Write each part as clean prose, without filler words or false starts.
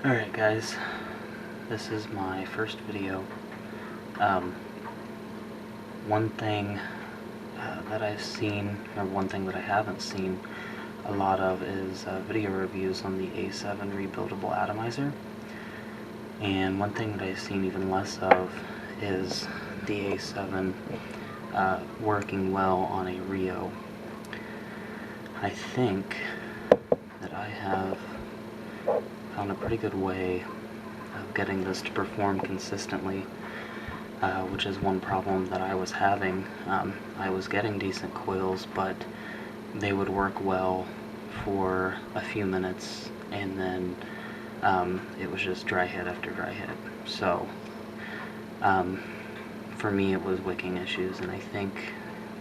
Alright guys, this is my first video. One thing that I've seen, or one thing that I haven't seen a lot of, is video reviews on the A7 rebuildable atomizer. And one thing that I've seen even less of is the A7 working well on a Rio. I think that I have found a pretty good way of getting this to perform consistently, which is one problem that I was having. I was getting decent coils, but they would work well for a few minutes, and then it was just dry hit after dry hit. So for me it was wicking issues, and I think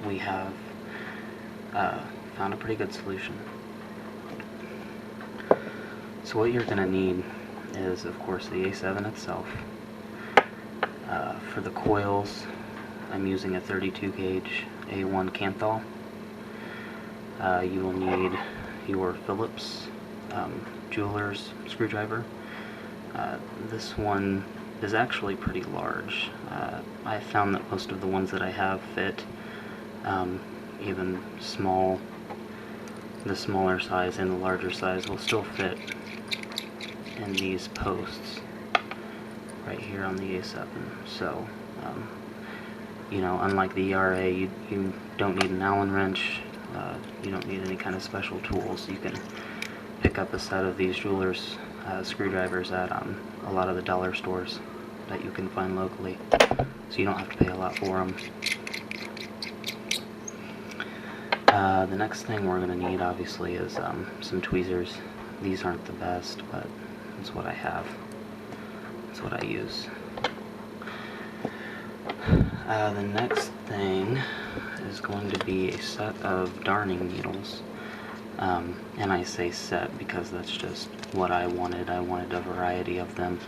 we have found a pretty good solution. So what you're going to need is, of course, the A7 itself. For the coils, I'm using a 32 gauge A1 Canthal. You will need your Phillips jeweler's screwdriver. This one is actually pretty large. I found that most of the ones that I have fit, even small, the smaller size and the larger size will still fit in these posts right here on the A7. So, you know, unlike the RA, you don't need an Allen wrench, you don't need any kind of special tools. You can pick up a set of these jeweler's screwdrivers at a lot of the dollar stores that you can find locally, so you don't have to pay a lot for them. The next thing we're going to need, obviously, is some tweezers. These aren't the best, but that's what I have. That's what I use. The next thing is going to be a set of darning needles. And I say set because that's just what I wanted. I wanted a variety of them.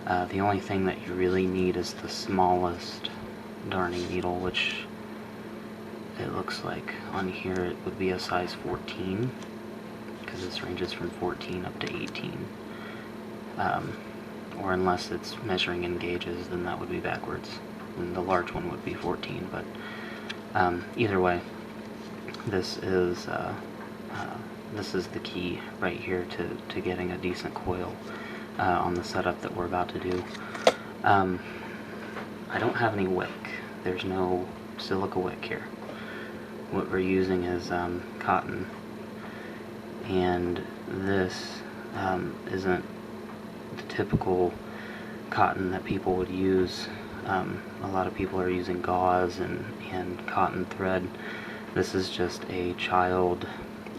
The only thing that you really need is the smallest darning needle, which it looks like on here it would be a size 14, because this ranges from 14 up to 18. Or unless it's measuring in gauges, then that would be backwards, and the large one would be 14. But either way, this is the key right here to getting a decent coil on the setup that we're about to do. I don't have any wick. There's no silica wick here. What we're using is cotton, and this isn't the typical cotton that people would use. A lot of people are using gauze and cotton thread. This is just a child,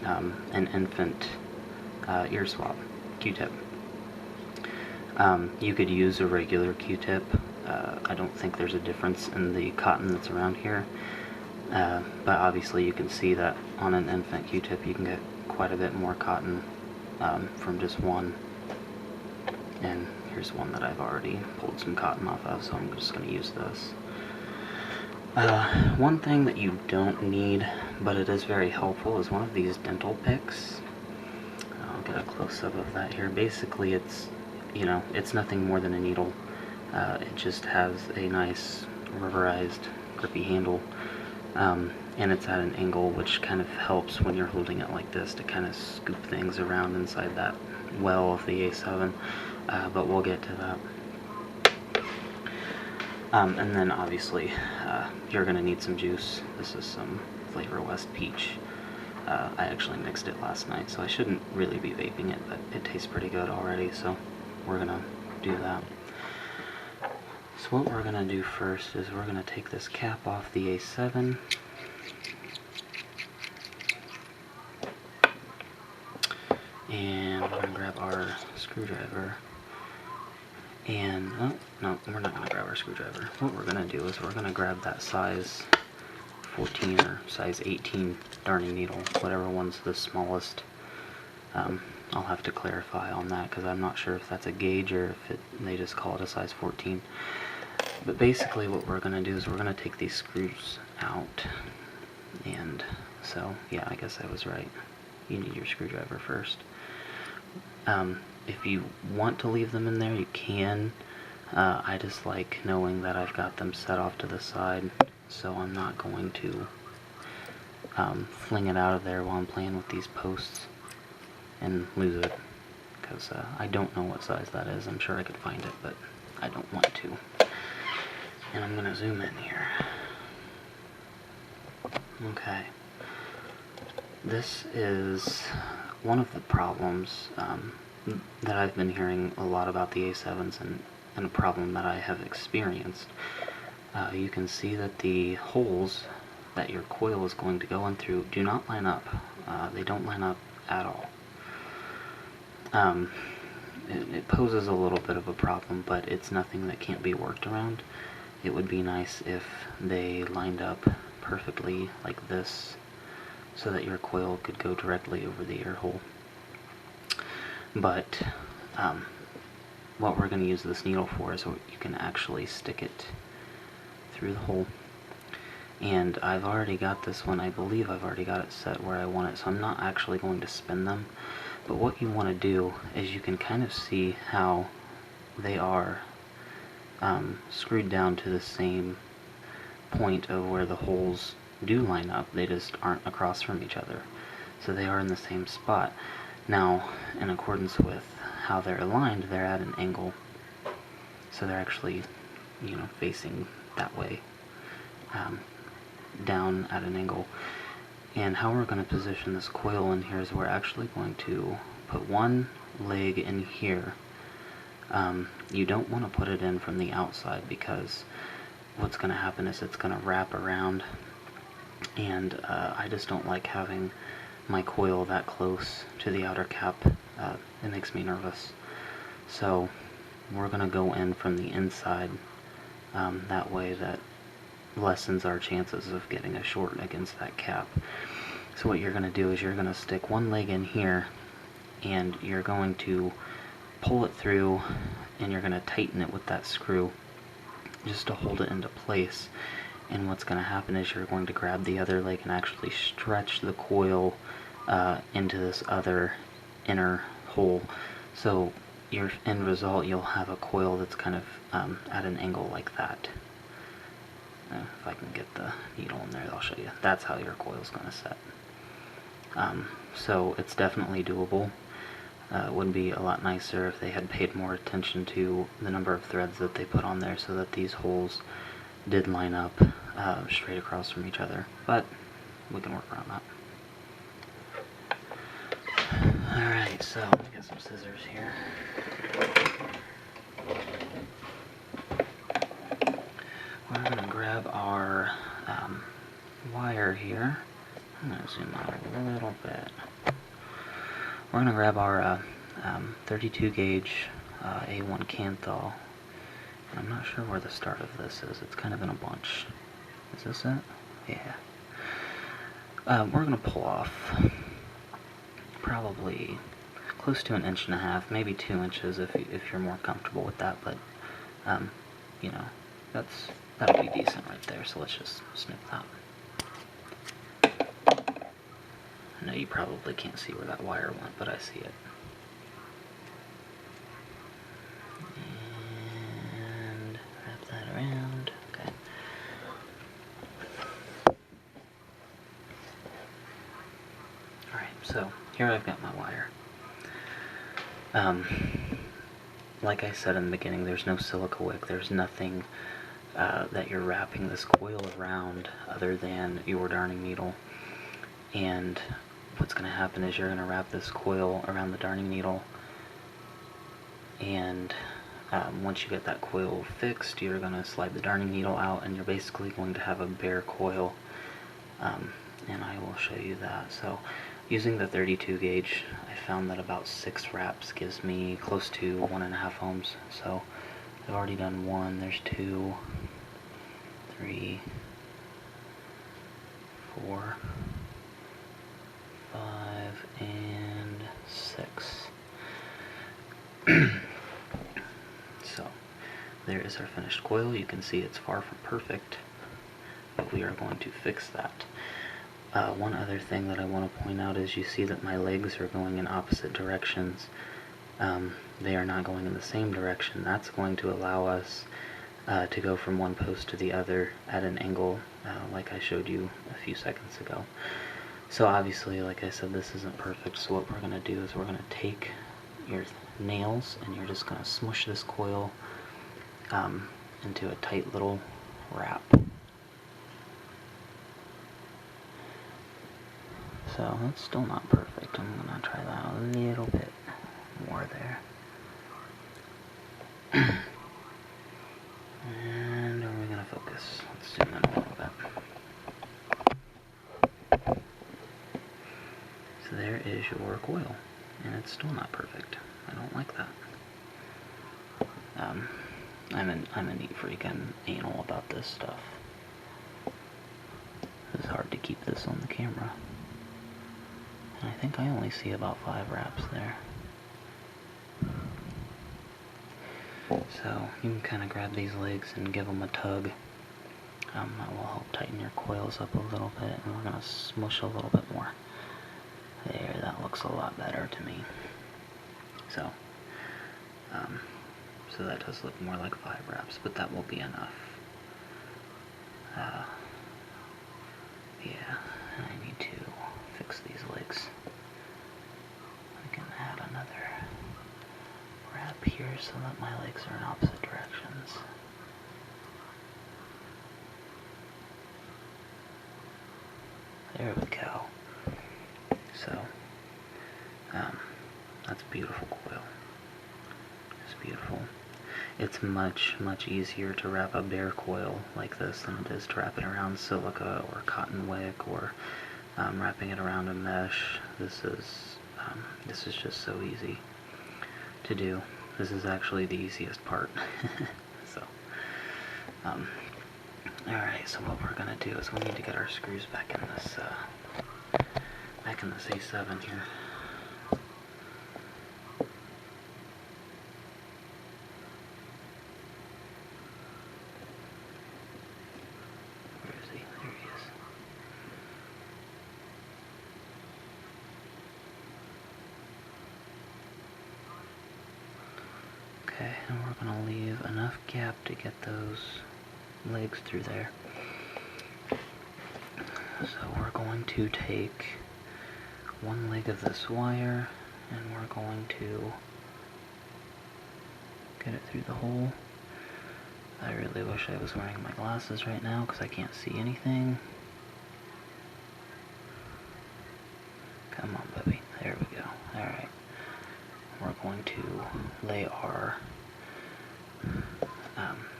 an infant ear swab, Q-tip. You could use a regular Q-tip. I don't think there's a difference in the cotton that's around here. But obviously you can see that on an infant Q-tip you can get quite a bit more cotton from just one. And here's one that I've already pulled some cotton off of, so I'm just going to use this. One thing that you don't need, but it is very helpful, is one of these dental picks. I'll get a close-up of that here. Basically it's, you know, it's nothing more than a needle. It just has a nice rubberized grippy handle. And it's at an angle, which kind of helps when you're holding it like this to kind of scoop things around inside that well of the A7, but we'll get to that. And then obviously you're going to need some juice. This is some Flavor West Peach. I actually mixed it last night, so I shouldn't really be vaping it, but it tastes pretty good already, so we're going to do that. So what we're going to do first is we're going to take this cap off the A7. And we're going to grab our screwdriver. And, oh, no, we're not going to grab our screwdriver. What we're going to do is we're going to grab that size 14 or size 18 darning needle, whatever one's the smallest. I'll have to clarify on that because I'm not sure if that's a gauge or if they just call it a size 14. But basically what we're going to do is we're going to take these screws out. And so, yeah, I guess I was right. You need your screwdriver first. If you want to leave them in there, you can. I just like knowing that I've got them set off to the side, so I'm not going to fling it out of there while I'm playing with these posts and lose it, because I don't know what size that is. I'm sure I could find it, but I don't want to. And I'm going to zoom in here. Okay. This is one of the problems that I've been hearing a lot about the A7s, and a problem that I have experienced. You can see that the holes that your coil is going to go in through do not line up. They don't line up at all. It poses a little bit of a problem, but it's nothing that can't be worked around. It would be nice if they lined up perfectly like this, so that your coil could go directly over the air hole. But what we're going to use this needle for is you can actually stick it through the hole. And I've already got this one, I believe I've already got it set where I want it, so I'm not actually going to spin them. But what you want to do is you can kind of see how they are screwed down to the same point of where the holes do line up. They just aren't across from each other, so they are in the same spot. Now, in accordance with how they're aligned, they're at an angle, so they're actually, you know, facing that way, down at an angle. And how we're going to position this coil in here is we're actually going to put one leg in here. You don't want to put it in from the outside, because what's going to happen is it's going to wrap around, and I just don't like having my coil that close to the outer cap. It makes me nervous. So we're going to go in from the inside, that way that lessens our chances of getting a short against that cap. So what you're going to do is you're going to stick one leg in here, and you're going to pull it through, and you're going to tighten it with that screw just to hold it into place. And what's going to happen is you're going to grab the other leg and actually stretch the coil into this other inner hole. So your end result, you'll have a coil that's kind of at an angle like that. If I can get the needle in there, I'll show you. That's how your coil's going to set. So it's definitely doable. It would be a lot nicer if they had paid more attention to the number of threads that they put on there, so that these holes did line up straight across from each other. But we can work around that. Alright, so let me get some scissors here. We're going to grab our wire here. I'm going to zoom out a little bit. We're going to grab our 32 gauge A1 Canthal. I'm not sure where the start of this is. It's kind of in a bunch. Is this it? Yeah. We're going to pull off probably close to 1.5 inches, maybe 2 inches if you're more comfortable with that, but you know, that'll be decent right there. So let's just snip that. I know you probably can't see where that wire went, but I see it. And wrap that around. Okay. Alright, so here I've got my wire. Like I said in the beginning, there's no silica wick. There's nothing that you're wrapping this coil around other than your darning needle. And what's going to happen is you're going to wrap this coil around the darning needle, and once you get that coil fixed, you're going to slide the darning needle out, and you're basically going to have a bare coil, and I will show you that. So using the 32 gauge, I found that about 6 wraps gives me close to 1.5 ohms. So I've already done 1, there's 2, 3, 4, 5, and 6. So there is our finished coil. You can see it's far from perfect, but we are going to fix that. One other thing that I want to point out is you see that my legs are going in opposite directions. They are not going in the same direction. That's going to allow us to go from one post to the other at an angle like I showed you a few seconds ago. So obviously, like I said, this isn't perfect, so what we're going to do is we're going to take your nails and you're just going to smush this coil into a tight little wrap. So that's still not perfect. I'm going to try that a little bit more there. And are we going to focus? Let's zoom in a little bit. So there is your coil, and it's still not perfect. I don't like that. I'm a neat freak. I'm anal about this stuff. It's hard to keep this on the camera. And I think I only see about 5 wraps there. So you can kind of grab these legs and give them a tug. That will help tighten your coils up a little bit, and we're going to smush a little bit more. There, that looks a lot better to me. So, so that does look more like 5 wraps, but that will be enough. Yeah, and I need to fix these legs. I can add another wrap here so that my legs are in opposite directions. There we go. So, that's beautiful coil. It's beautiful. It's much, much easier to wrap a bare coil like this than it is to wrap it around silica or cotton wick or wrapping it around a mesh. This is just so easy to do. This is actually the easiest part. So, alright, so what we're gonna do is we need to get our screws back in this A7 here. Where is he? There he is. Okay, and we're gonna leave enough gap to get those legs through there. So we're going to take one leg of this wire and we're going to get it through the hole. I really wish I was wearing my glasses right now because I can't see anything. Come on, baby. There we go. Alright. We're going to lay our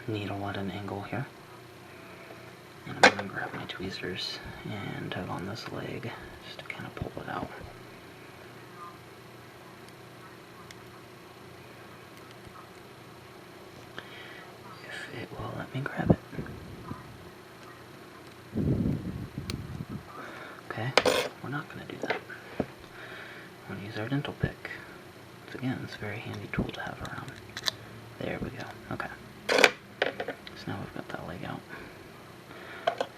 needle at an angle here. And I'm going to grab my tweezers and tug on this leg just to kind of pull it out. If it will let me grab it. Okay, we're not going to do that. We're going to use our dental pick. Once again, it's a very handy tool to have around. There we go. Okay. So now we've got that leg out.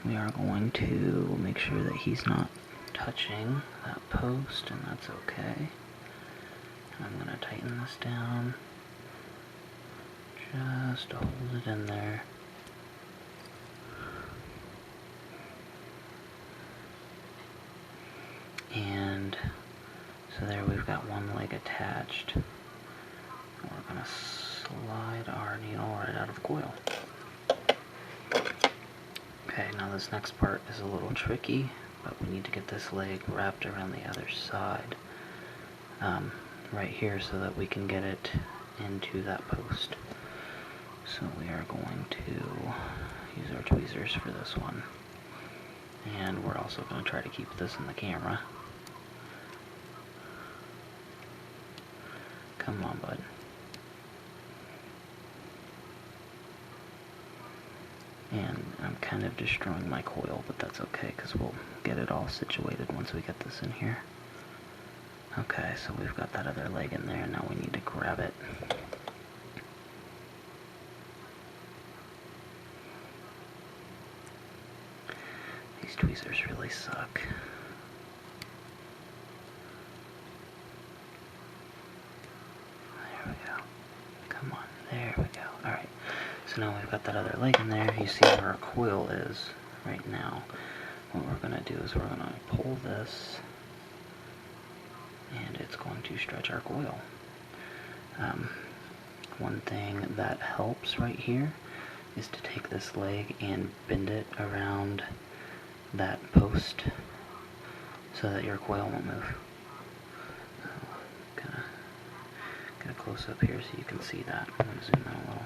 We are going to make sure that he's not touching that post, and that's okay. I'm going to tighten this down just to hold it in there. And so there we've got one leg attached. We're going to slide our needle right out of the coil. Okay, now this next part is a little tricky, but we need to get this leg wrapped around the other side, right here, so that we can get it into that post. So we are going to use our tweezers for this one. And we're also going to try to keep this in the camera. Come on, bud. And I'm kind of destroying my coil, but that's okay, because we'll get it all situated once we get this in here. Okay, so we've got that other leg in there, and now we need to grab it. These These tweezers really suck. There we go. Come on, there we go. Alright, so now we've got that other leg in there. You see where our coil is right now. What we're going to do is we're going to pull this, and it's going to stretch our coil. One thing that helps right here is to take this leg and bend it around that post so that your coil won't move. Gonna get a close up here so you can see that. I'm going to zoom in a little.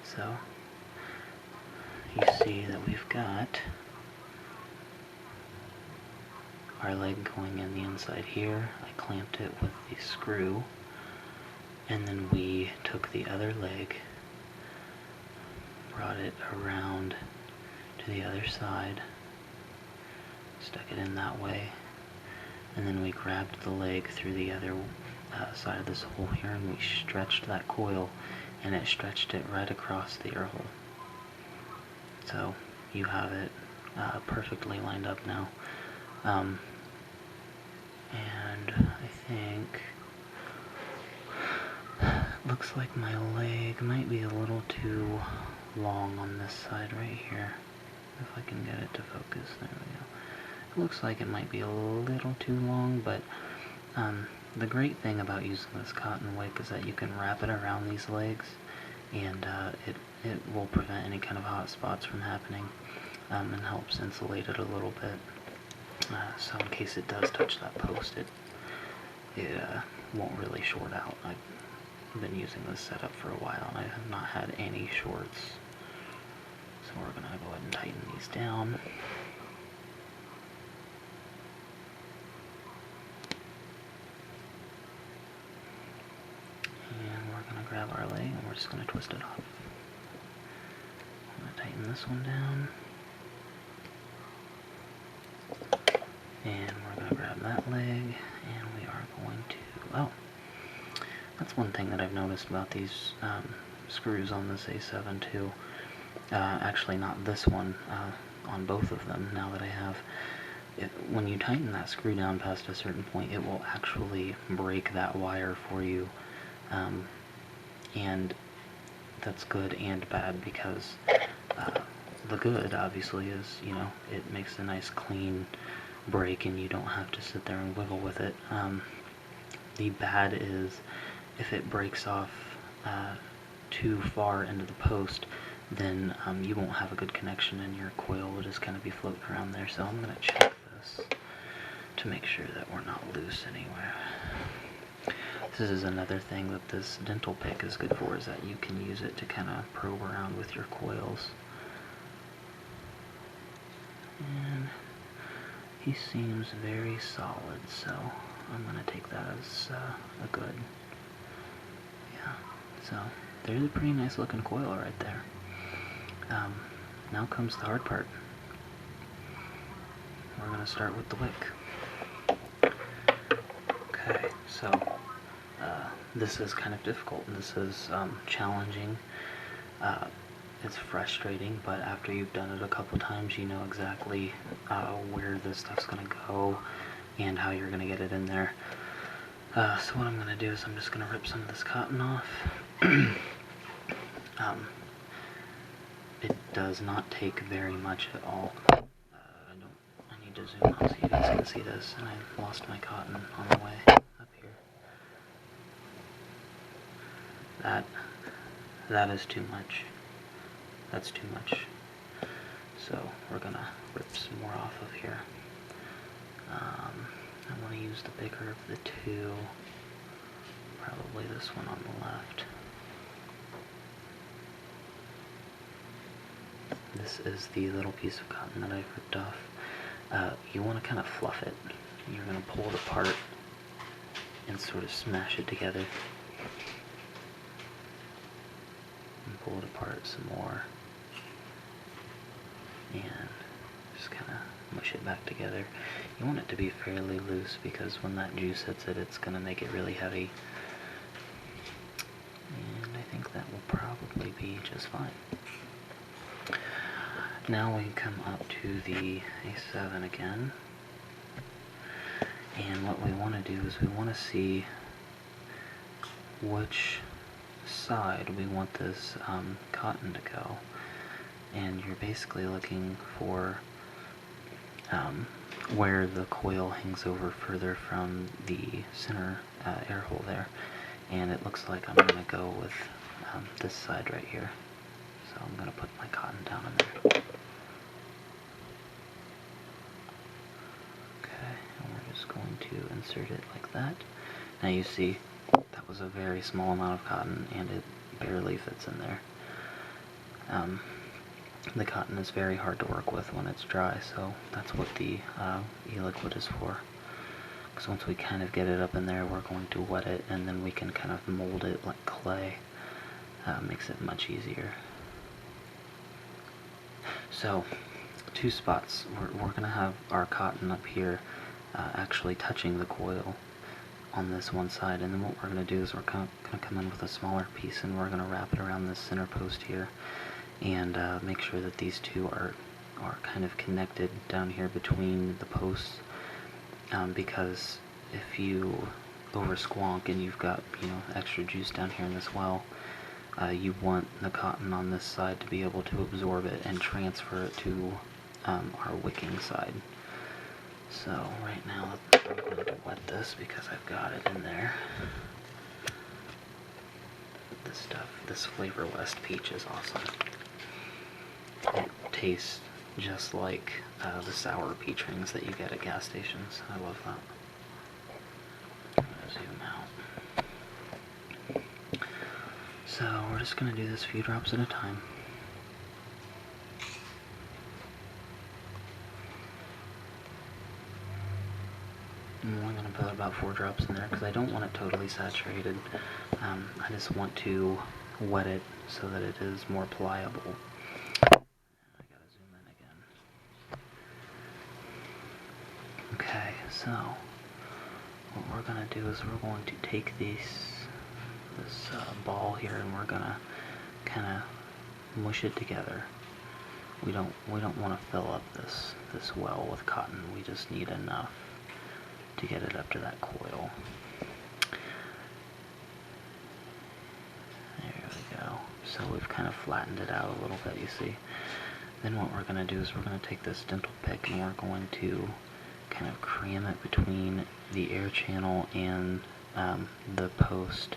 So you see that we've got our leg going in the inside here. I clamped it with the screw, and then we took the other leg, brought it around to the other side, stuck it in that way, and then we grabbed the leg through the other side of this hole here, and we stretched that coil, and it stretched it right across the air hole. So you have it perfectly lined up now. And I think looks like my leg might be a little too long on this side right here. If I can get it to focus, there we go. It looks like it might be a little too long, but the great thing about using this cotton wick is that you can wrap it around these legs, and it will prevent any kind of hot spots from happening, and helps insulate it a little bit. So in case it does touch that post, it won't really short out. I've been using this setup for a while, and I have not had any shorts. So we're going to go ahead and tighten these down. And we're going to grab our leg, and we're just going to twist it off. I'm going to tighten this one down. And we're going to grab that leg, and we are going to, oh, that's one thing that I've noticed about these screws on this A7 too. Actually not this one, on both of them, now that I have, when you tighten that screw down past a certain point, it will actually break that wire for you, and that's good and bad, because the good, obviously, is, you know, it makes a nice clean break and you don't have to sit there and wiggle with it. The bad is if it breaks off too far into the post, then you won't have a good connection and your coil will just kind of be floating around there. So I'm going to check this to make sure that we're not loose anywhere. This is another thing that this dental pick is good for, is that you can use it to kind of probe around with your coils. And he seems very solid, so I'm going to take that as a good. Yeah, so there's a pretty nice looking coil right there. Now comes the hard part. We're going to start with the wick. Okay, so this is kind of difficult, and this is challenging. It's frustrating, but after you've done it a couple times, you know exactly where this stuff's going to go and how you're going to get it in there. So what I'm going to do is I'm just going to rip some of this cotton off. It does not take very much at all. I need to zoom out so you guys can see this, and I lost my cotton on the way up here. That is too much. That's too much. So we're gonna rip some more off of here. I want to use the bigger of the two. Probably this one on the left. This is the little piece of cotton that I've ripped off. You want to kind of fluff it. You're going to pull it apart and sort of smash it together. And pull it apart some more. And just kind of mush it back together. You want it to be fairly loose, because when that juice hits it, it's going to make it really heavy. And I think that will probably be just fine. now we come up to the A7 again, and what we want to do is we want to see which side we want this cotton to go, and you're basically looking for where the coil hangs over further from the center air hole there, and it looks like I'm going to go with this side right here. So I'm going to put my cotton down in there. Okay, and we're just going to insert it like that. Now you see that was a very small amount of cotton, and it barely fits in there. The cotton is very hard to work with when it's dry, so that's what the e-liquid is for. Because once we kind of get it up in there, we're going to wet it, and then we can kind of mold it like clay. Makes it much easier. So, two spots. We're going to have our cotton up here actually touching the coil on this one side, and then what we're going to do is we're going to come in with a smaller piece, and we're going to wrap it around this center post here, and make sure that these two are kind of connected down here between the posts, because if you over squonk and you've got, you know, extra juice down here in this well, you want the cotton on this side to be able to absorb it and transfer it to our wicking side. So right now I'm going to wet this because I've got it in there. This stuff, this Flavor West peach is awesome. It tastes just like the sour peach rings that you get at gas stations. I love that. I'm going to zoom out. So we're just going to do this a few drops at a time. And we're going to put about 4 drops in there because I don't want it totally saturated. I just want to wet it so that it is more pliable. I gotta zoom in again. Okay, so what we're going to do is we're going to take this ball here, and we're going to kind of mush it together. We don't want to fill up this well with cotton. We just need enough to get it up to that coil. There we go. So we've kind of flattened it out a little bit, you see. Then what we're going to do is we're going to take this dental pick, and we're going to kind of cram it between the air channel and the post.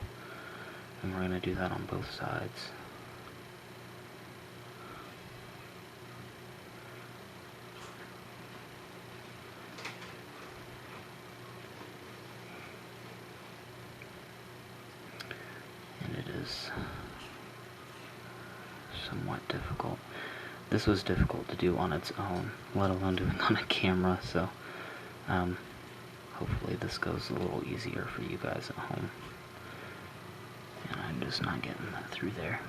And we're going to do that on both sides. And it is somewhat difficult. This was difficult to do on its own, let alone doing on a camera, so hopefully this goes a little easier for you guys at home. And I'm just not getting that through there.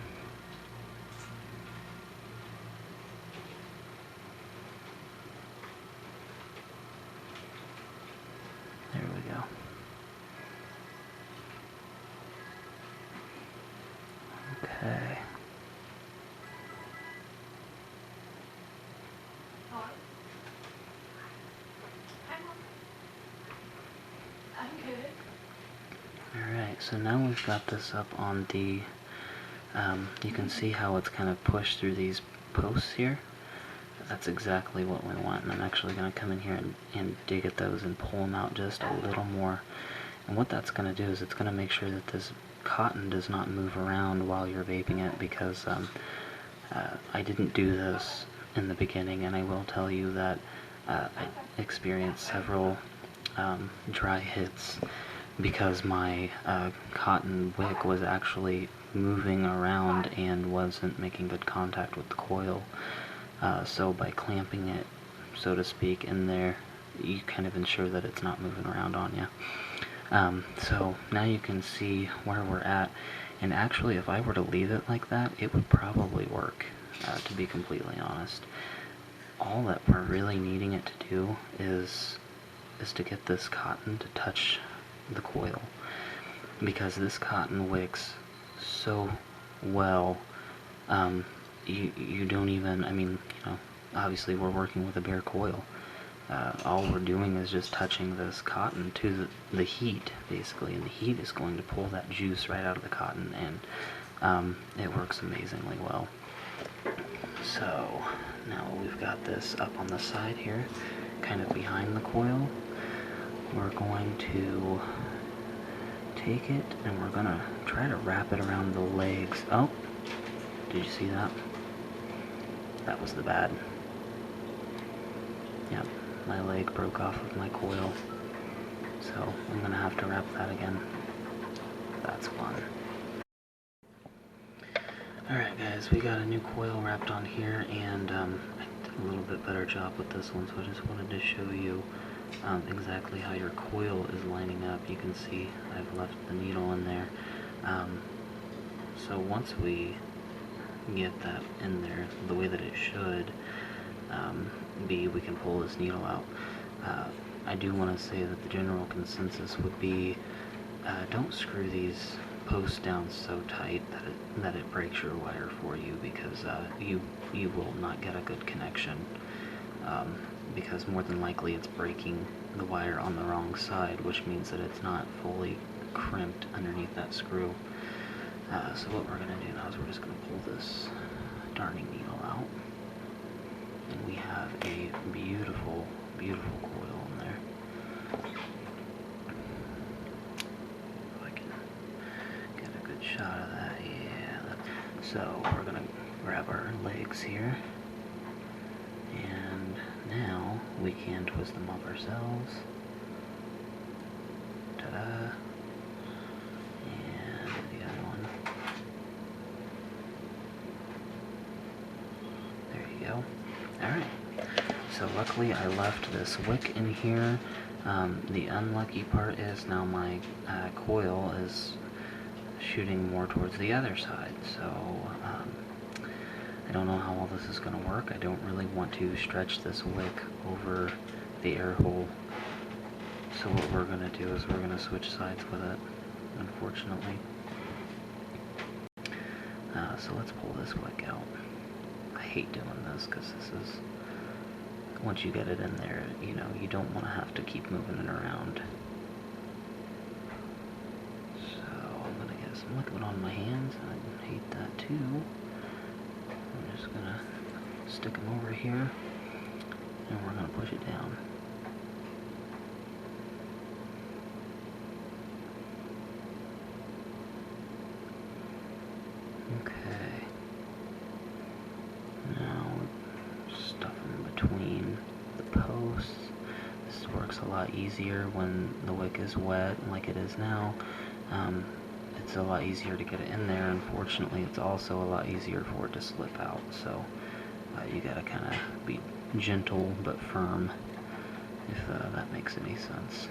There we go. Okay. Alright, so now we've got this up on the, you can see how it's kind of pushed through these posts here. That's exactly what we want, and I'm actually going to come in here and dig at those and pull them out just a little more. And what that's going to do is it's going to make sure that this cotton does not move around while you're vaping it, because I didn't do this in the beginning, and I will tell you that I experienced several dry hits because my cotton wick was actually moving around and wasn't making good contact with the coil. So by clamping it, so to speak, in there, you kind of ensure that it's not moving around on you. So now you can see where we're at, and actually if I were to leave it like that, it would probably work, to be completely honest. All that we're really needing it to do is to get this cotton to touch the coil, because this cotton wicks so well, you don't even, I mean, obviously we're working with a bare coil. All we're doing is just touching this cotton to the heat, basically, and the heat is going to pull that juice right out of the cotton, and it works amazingly well. So now we've got this up on the side here, kind of behind the coil. We're going to take it and we're gonna try to wrap it around the legs. Oh, did you see that? That was the bad. Yep, my leg broke off of my coil, so I'm gonna have to wrap that again. That's fun. Alright guys, we got a new coil wrapped on here, and I did a little bit better job with this one, so I just wanted to show you exactly how your coil is lining up. You can see I've left the needle in there. So once we get that in there the way that it should be, we can pull this needle out. I do want to say that the general consensus would be don't screw these posts down so tight that it breaks your wire for you, because you will not get a good connection, because more than likely it's breaking the wire on the wrong side, which means that it's not fully crimped underneath that screw. So what we're going to do now is we're just going to pull this darning needle out, and we have a beautiful, beautiful coil in there. If I can get a good shot of that, yeah. So we're going to grab our legs here, and now we can twist them up ourselves. Ta-da! And the other one. There you go. Alright, so luckily I left this wick in here. The unlucky part is now my coil is shooting more towards the other side, so I don't know how well this is going to work. I don't really want to stretch this wick over the air hole, so what we're going to do is we're going to switch sides with it, unfortunately. So let's pull this wick out. I hate doing this because this is, once you get it in there, you don't want to have to keep moving it around. So I'm going to get some liquid on my hands, and I hate that too. I'm just going to stick them over here, and we're going to push it down. Okay. Now stuff in between the posts. This works a lot easier when the wick is wet, like it is now. It's a lot easier to get it in there. Unfortunately, it's also a lot easier for it to slip out. So you gotta kind of be gentle but firm, if that makes any sense.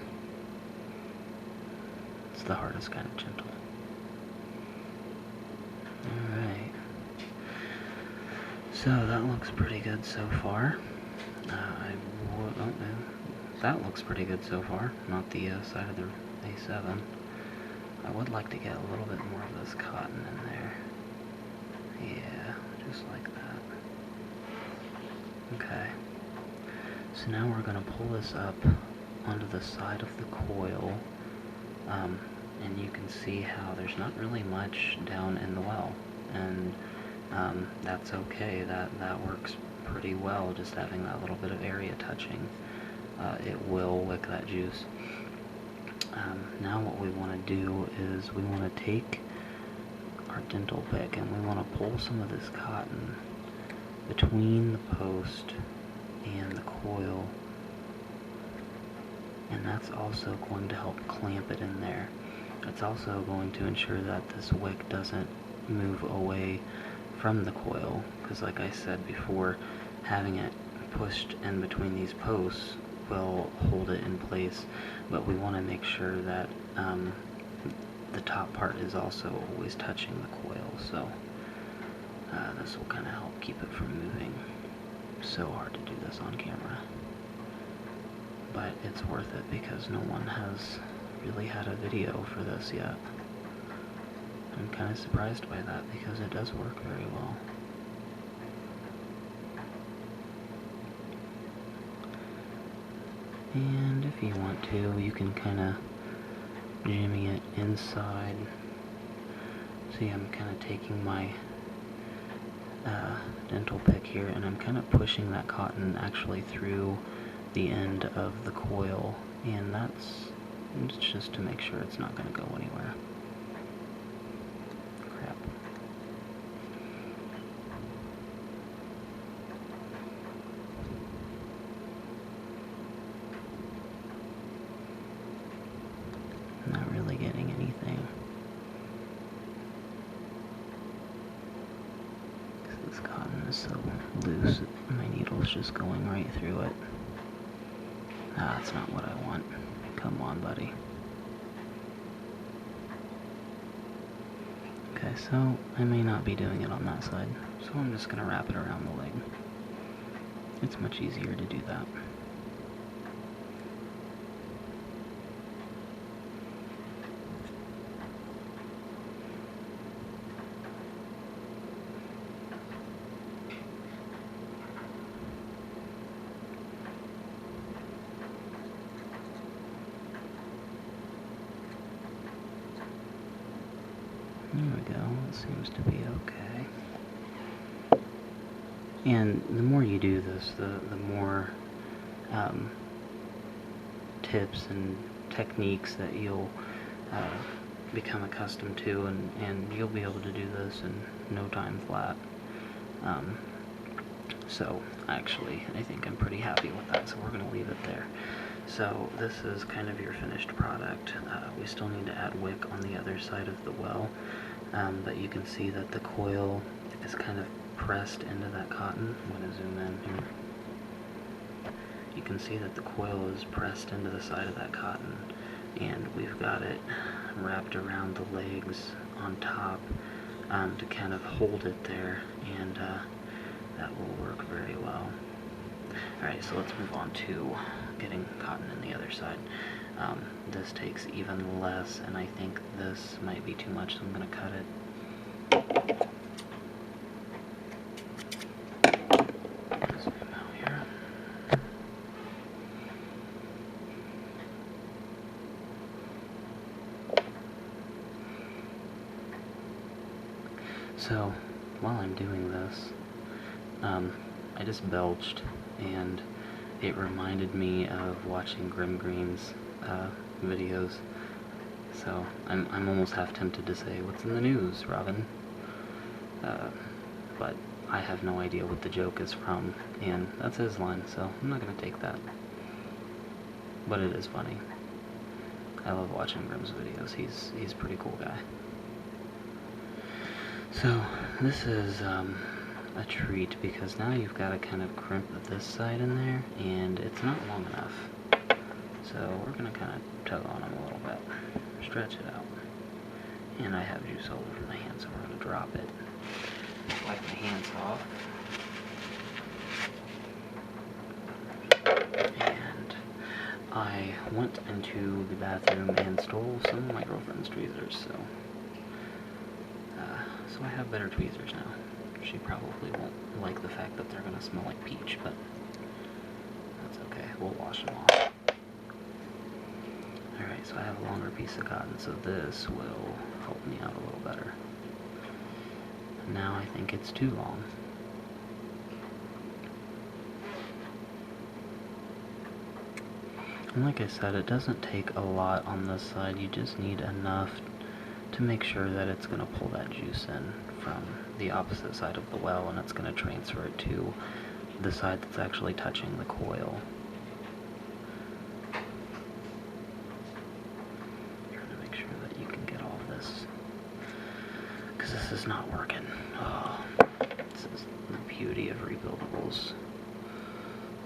It's the hardest kind of gentle. Alright. So that looks pretty good so far. That looks pretty good so far. Not the side of the A7. I would like to get a little bit more of this cotton in there. Yeah, just like that. Okay. So now we're going to pull this up onto the side of the coil. And you can see how there's not really much down in the well. And that's okay. That works pretty well, just having that little bit of area touching. It will wick that juice. Now what we want to do is we want to take our dental pick and we want to pull some of this cotton between the post and the coil, and that's also going to help clamp it in there. It's also going to ensure that this wick doesn't move away from the coil, because like I said before, having it pushed in between these posts will hold it in place, but we want to make sure that the top part is also always touching the coil, so this will kind of help keep it from moving. So hard to do this on camera, but it's worth it because no one has really had a video for this yet. I'm kind of surprised by that because it does work very well. And if you want to, you can kind of jimmy it inside. See, I'm kind of taking my dental pick here, and I'm kind of pushing that cotton actually through the end of the coil, and that's just to make sure it's not going to go anywhere. Crap. Not really getting anything. This cotton is so loose, my needle's just going right through it. Ah, that's not what I want. Come on, buddy. Okay, so I may not be doing it on that side, so I'm just going to wrap it around the leg. It's much easier to do that. There we go, it seems to be okay. And the more you do this, the more tips and techniques that you'll become accustomed to, and you'll be able to do this in no time flat. So actually, I think I'm pretty happy with that, so we're going to leave it there. So this is kind of your finished product. We still need to add wick on the other side of the well, but you can see that the coil is kind of pressed into that cotton. I'm going to zoom in here. You can see that the coil is pressed into the side of that cotton, and we've got it wrapped around the legs on top to kind of hold it there, and that will work very well. Alright, so let's move on to getting cotton in the other side. This takes even less, and I think this might be too much, so I'm going to cut it. Zoom out here. So, while I'm doing this, I just belched, and it reminded me of watching Grim Green's videos. So I'm almost half tempted to say, "What's in the news, Robin?" But I have no idea what the joke is from, and that's his line, so I'm not gonna take that. But it is funny. I love watching Grim's videos. He's a pretty cool guy. So this is a treat, because now you've got to kind of crimp this side in there, and it's not long enough. So we're going to kind of tug on them a little bit, stretch it out. And I have juice all over my hand, so we're going to drop it. Wipe my hands off. And I went into the bathroom and stole some of my girlfriend's tweezers, so I have better tweezers now. She probably won't like the fact that they're going to smell like peach, but that's okay. We'll wash them off. Alright, so I have a longer piece of cotton, so this will help me out a little better. Now I think it's too long. And like I said, it doesn't take a lot on this side. You just need enough to make sure that it's going to pull that juice in from the opposite side of the well, and it's going to transfer it to the side that's actually touching the coil. Trying to make sure that you can get all of this, because this is not working. Oh, this is the beauty of rebuildables.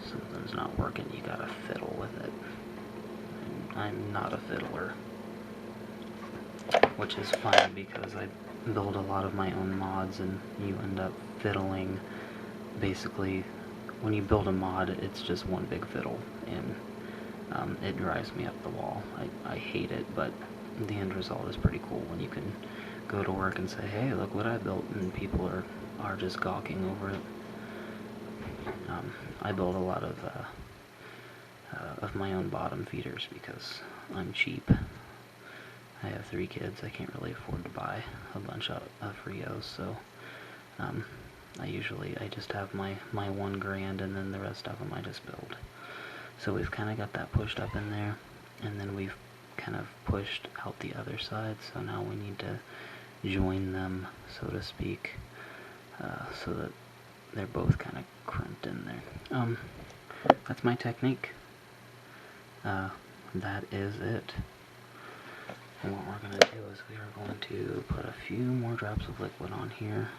Something's not working, you gotta fiddle with it. And I'm not a fiddler, which is fine, because I build a lot of my own mods, and you end up fiddling. Basically, when you build a mod, it's just one big fiddle, and it drives me up the wall. I hate it, but the end result is pretty cool when you can go to work and say, "Hey, look what I built," and people are just gawking over it. I build a lot of of my own bottom feeders because I'm cheap. I have 3 kids. I can't really afford to buy a bunch of Rios, so I just have my $1,000, and then the rest of them I just build. So we've kind of got that pushed up in there, and then we've kind of pushed out the other side, so now we need to join them, so to speak, so that they're both kind of crimped in there. That's my technique. That is it. And what we're going to do is we are going to put a few more drops of liquid on here.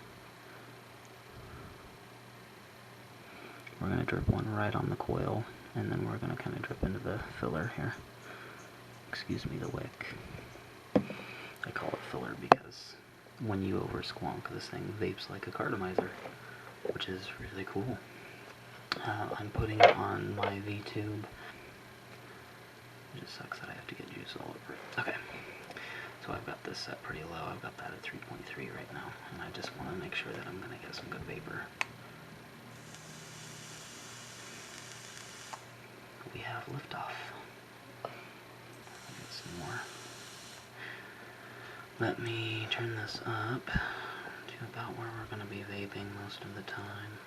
We're going to drip one right on the coil, and then we're going to kind of drip into the filler here. Excuse me, the wick. I call it filler because when you over squonk, this thing vapes like a cartomizer, which is really cool. I'm putting it on my V-tube. It just sucks that I have to get juice all over it. Okay, so I've got this set pretty low. I've got that at 3.3 right now, and I just want to make sure that I'm going to get some good vapor. We have liftoff. Get some more. Let me turn this up to about where we're going to be vaping most of the time.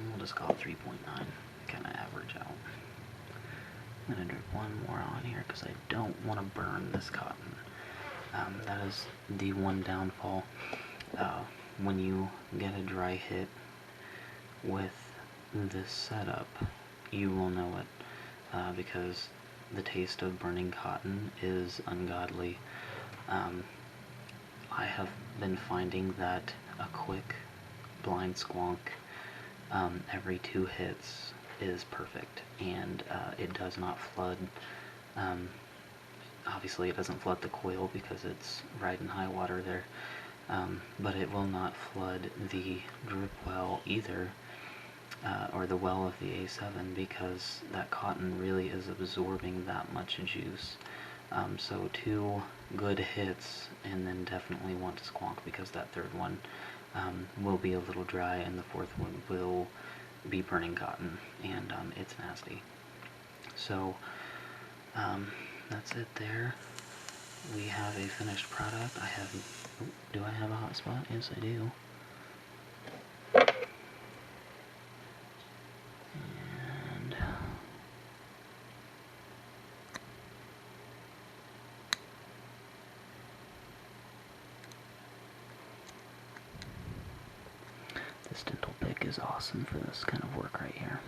We'll just call it 3.9, kind of average out. I'm going to drip one more on here because I don't want to burn this cotton. That is the one downfall. When you get a dry hit with this setup, you will know it, because the taste of burning cotton is ungodly. I have been finding that a quick blind squonk every 2 hits is perfect, and it does not flood. Obviously it doesn't flood the coil because it's riding high water there, but it will not flood the drip well either, or the well of the A7, because that cotton really is absorbing that much juice. So 2 good hits, and then definitely want to squonk because that 3rd one will be a little dry, and the 4th one will be burning cotton, and it's nasty. So that's it there. We have a finished product. Do I have a hot spot? Yes, I do. And this dental pick is awesome for this kind of work right here.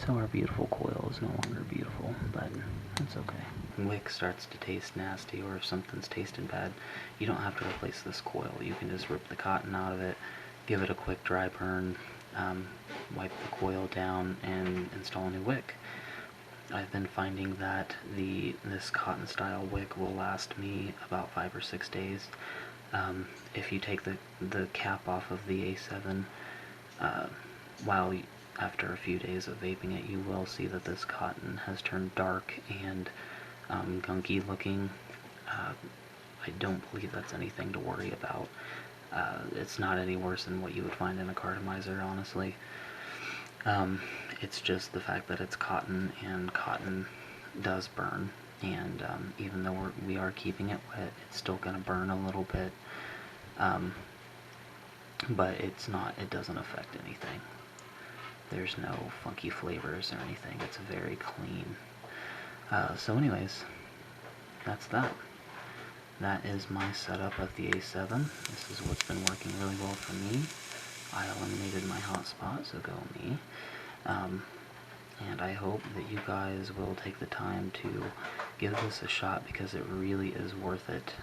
So our beautiful coil is no longer beautiful, but that's okay. When wick starts to taste nasty, or if something's tasting bad, you don't have to replace this coil. You can just rip the cotton out of it, give it a quick dry burn, wipe the coil down, and install a new wick. I've been finding that this cotton style wick will last me about 5 or 6 days. If you take the cap off of the A7, after a few days of vaping it, you will see that this cotton has turned dark and gunky looking. I don't believe that's anything to worry about. It's not any worse than what you would find in a cartomizer, honestly. It's just the fact that it's cotton, and cotton does burn, and even though we are keeping it wet, it's still going to burn a little bit, but it doesn't affect anything. There's no funky flavors or anything. It's very clean. So anyways, that's that. That is my setup of the A7. This is what's been working really well for me. I eliminated my hotspot, so go me. And I hope that you guys will take the time to give this a shot, because it really is worth it.